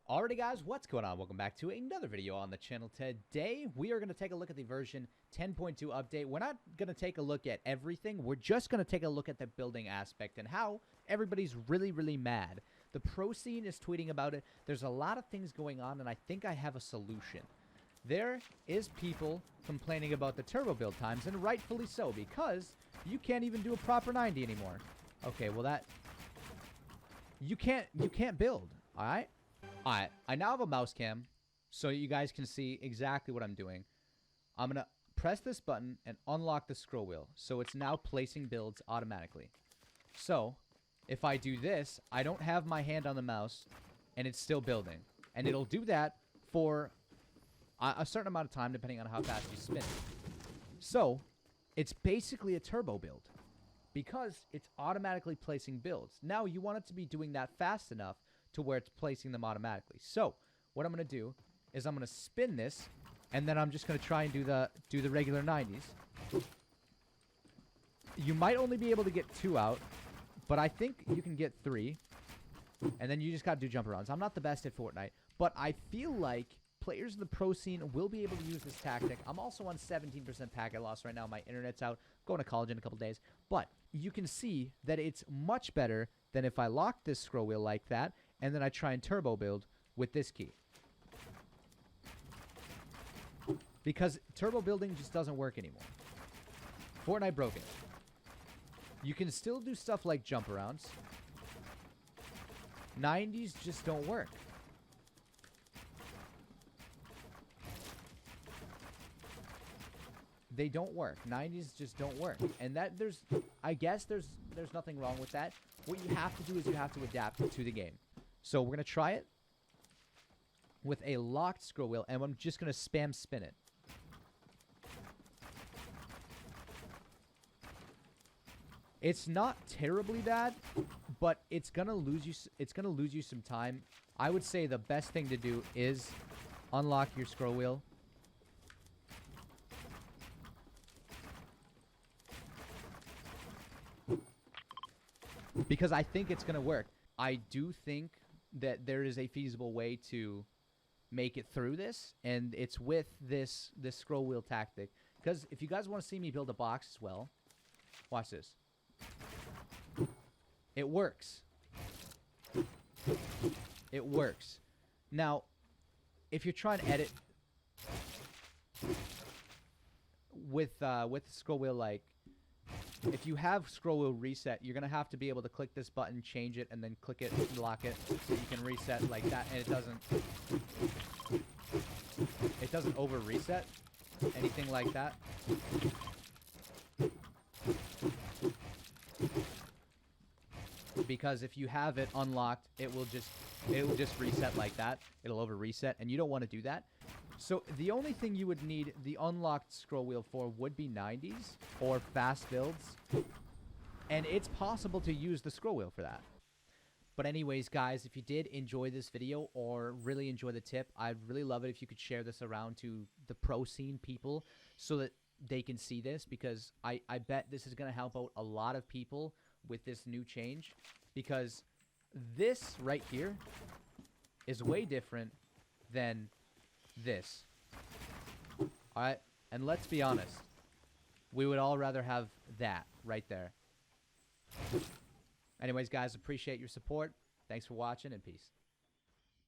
Alrighty guys, what's going on? Welcome back to another video on the channel. Today, we are going to take a look at the version 10.2 update. We're not going to take a look at everything. We're just going to take a look at the building aspect and how everybody's really mad. The pro scene is tweeting about it. There's a lot of things going on, and I think I have a solution. There is people complaining about the turbo build times, and rightfully so, because you can't even do a proper 90 anymore. Okay, well that... You can't build, alright? Alright, I now have a mouse cam, so you guys can see exactly what I'm doing. I'm going to press this button and unlock the scroll wheel, so it's now placing builds automatically. So, if I do this, I don't have my hand on the mouse, and it's still building. And it'll do that for a certain amount of time, depending on how fast you spin it. So, it's basically a turbo build, because it's automatically placing builds. Now, you want it to be doing that fast enough to where it's placing them automatically. So, what I'm going to do is I'm going to spin this, and then I'm just going to try and do the regular 90s. You might only be able to get 2 out, but I think you can get 3. And then you just got to do jump arounds. I'm not the best at Fortnite, but I feel like players in the pro scene will be able to use this tactic. I'm also on 17% packet loss right now. My internet's out. I'm going to college in a couple days. But you can see that it's much better than if I lock this scroll wheel like that, and then I try and turbo build with this key. Because turbo building just doesn't work anymore. Fortnite broke it. You can still do stuff like jump arounds. 90s just don't work. They don't work. 90s just don't work. And that I guess there's nothing wrong with that. What you have to do is you have to adapt to the game. So we're going to try it with a locked scroll wheel, and I'm just going to spam spin it. It's not terribly bad, but it's going to lose you some time. I would say the best thing to do is unlock your scroll wheel. Because I think it's going to work. I do think that there is a feasible way to make it through this, and it's with this scroll wheel tactic. Because if you guys want to see me build a box as well, watch this. It works. It works. Now, if you're trying to edit with the scroll wheel, like, if you have scroll wheel reset, you're going to have to be able to click this button, change it, and then click it, lock it, so you can reset like that, and it doesn't over reset, anything like that. Because if you have it unlocked, it will just reset like that. It'll over reset, and you don't want to do that. So the only thing you would need the unlocked scroll wheel for would be 90s or fast builds. And it's possible to use the scroll wheel for that. But anyways, guys, if you did enjoy this video or really enjoy the tip, I'd really love it if you could share this around to the pro scene people so that they can see this, because I bet this is going to help out a lot of people with this new change, because this right here is way different than this. Alright, and let's be honest, we would all rather have that right there. Anyways, guys, appreciate your support. Thanks for watching, and peace.